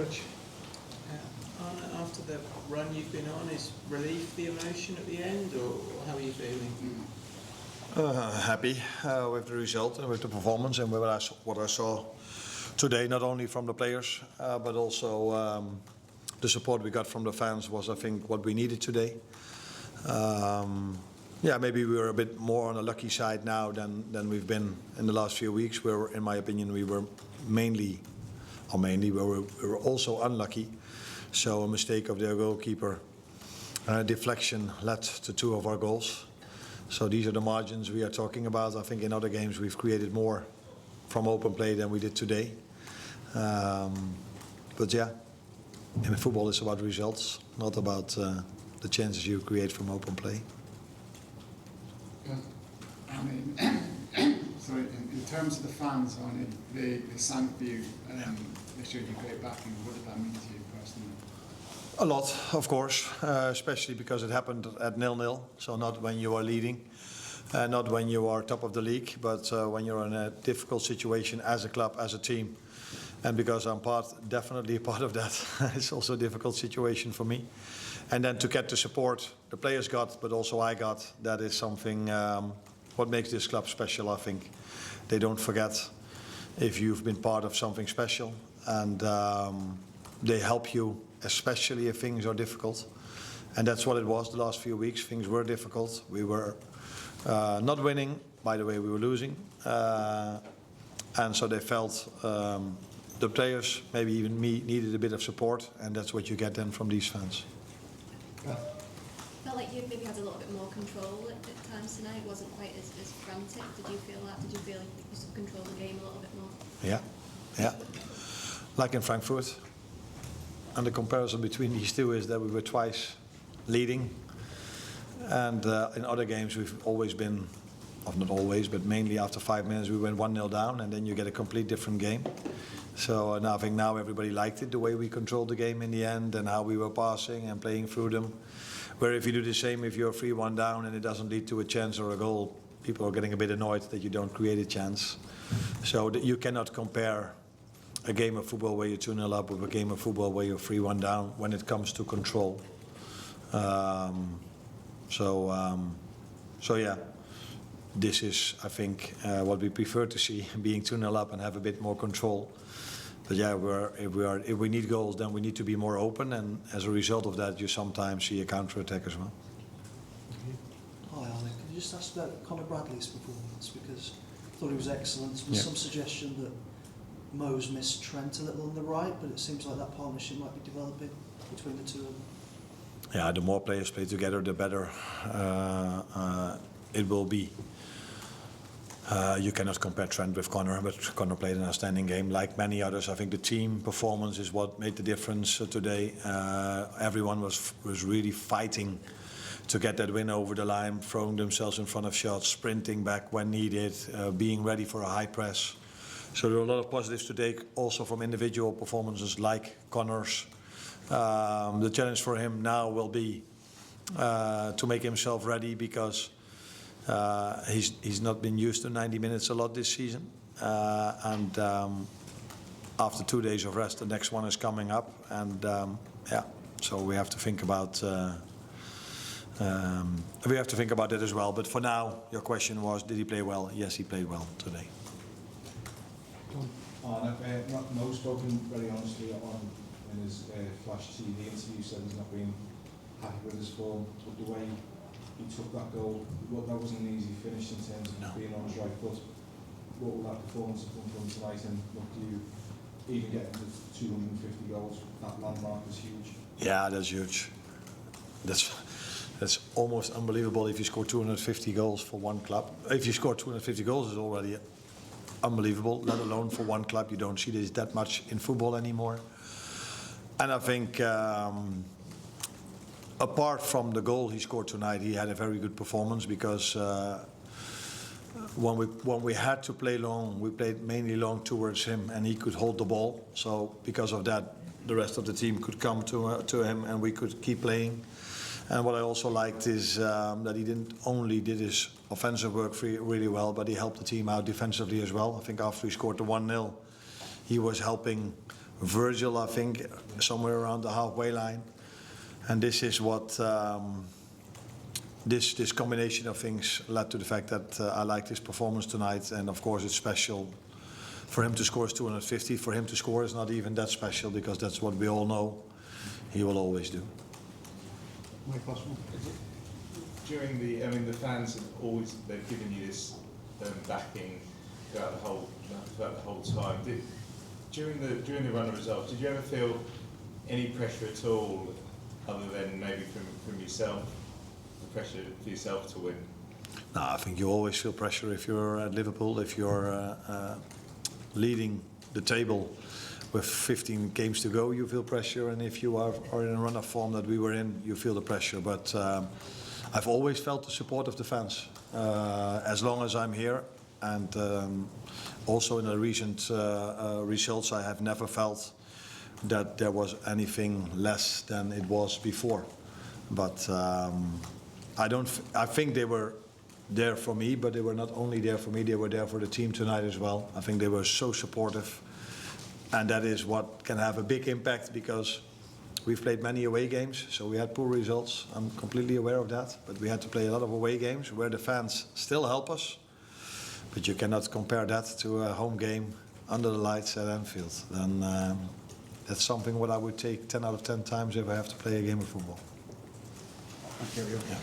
Rich. Arne, after the run you've been on, is relief the emotion at the end, or how are you feeling? Happy with the result and with the performance and with what I saw today, not only from the players but also the support we got from the fans was, I think, what we needed today. Maybe we were a bit more on the lucky side now than we've been in the last few weeks, where, in my opinion, we were we were also unlucky. So a mistake of their goalkeeper, deflection, led to 2 of our goals. So these are the margins we are talking about. I think in other games we've created more from open play than we did today. In football it's about results, not about the chances you create from open play. I mean, sorry, in terms of the fans, they sang for you, they showed you great backing. What did that mean to you personally? A lot, of course, especially because it happened at 0-0, so not when you are leading, not when you are top of the league, but when you're in a difficult situation as a club, as a team. And because I'm definitely a part of that, it's also a difficult situation for me. And then to get the support the players got, but also I got, that is something what makes this club special, I think. They don't forget if you've been part of something special, and they help you, especially if things are difficult. And that's what it was the last few weeks. Things were difficult. We were not winning. By the way, we were losing. And so they felt the players, maybe even me, needed a bit of support, and that's what you get then from these fans. Felt like you maybe had a little bit more control at times tonight. It wasn't quite as frantic. Did you feel that? Did you feel like you could control the game a little bit more? Yeah. Like in Frankfurt. And the comparison between these two is that we were twice leading. And in other games we've always been, or not always, but mainly after 5 minutes we went 1-0 down, and then you get a complete different game. So I think now everybody liked it, the way we controlled the game in the end and how we were passing and playing through them. Where if you do the same, if you're 3-1 down and it doesn't lead to a chance or a goal, people are getting a bit annoyed that you don't create a chance. So that you cannot compare a game of football where you're 2-0 up with a game of football where you're 3-1 down when it comes to control. This is, I think, what we prefer to see, being 2-0 up and have a bit more control. But if we need goals, then we need to be more open, and as a result of that, you sometimes see a counter-attack as well. Hi Arne, can you just ask about Conor Bradley's performance, because I thought he was excellent. There was some suggestion that Mo's missed Trent a little on the right, but it seems like that partnership might be developing between the two of them. Yeah, the more players play together, the better it will be. You cannot compare Trent with Conor, but Conor played an outstanding game, like many others. I think the team performance is what made the difference today. Everyone was really fighting to get that win over the line, throwing themselves in front of shots, sprinting back when needed, being ready for a high press. So there are a lot of positives to take also from individual performances like Conor's. The challenge for him now will be to make himself ready, because he's not been used to 90 minutes a lot this season, and after 2 days of rest, the next one is coming up, and so we have to think about that as well. But for now, your question was, did he play well? Yes, he played well today. Mo spoken very honestly in his Flash TV interview, said he's not been happy with his form, but the way he took that goal, that wasn't an easy finish in terms of being on his right foot. What will that performance have come from tonight, and look, do you even get into 250 goals? That landmark is huge. Yeah, that's huge. That's almost unbelievable if you score 250 goals for one club. If you score 250 goals, is already unbelievable, let alone for one club. You don't see this that much in football anymore. And I think apart from the goal he scored tonight, he had a very good performance, because when we had to play long, we played mainly long towards him, and he could hold the ball. So because of that, the rest of the team could come to him, and we could keep playing. And what I also liked is that he didn't only did his offensive work really well, but he helped the team out defensively as well. I think after he scored the 1-0, he was helping Virgil, I think, somewhere around the halfway line. And this is what this combination of things led to the fact that I liked his performance tonight. And of course, it's special for him to score is 250. For him to score is not even that special, because that's what we all know he will always do. During the fans have always, they've given you this backing throughout the whole time. During the run of results, did you ever feel any pressure at all, other than maybe from yourself, the pressure for yourself to win? No, I think you always feel pressure if you're at Liverpool, if you're leading the table with 15 games to go, you feel pressure, and if you are in a run of form that we were in, you feel the pressure. But I've always felt the support of the fans as long as I'm here, and also in the recent results, I have never felt that there was anything less than it was before. But I think they were there for me, but they were not only there for me, they were there for the team tonight as well. I think they were so supportive, and that is what can have a big impact, because we've played many away games, so we had poor results. I'm completely aware of that, but we had to play a lot of away games where the fans still help us. But you cannot compare that to a home game under the lights at Anfield. Then that's something what I would take 10 out of 10 times if I have to play a game of football. Thank you. Yeah.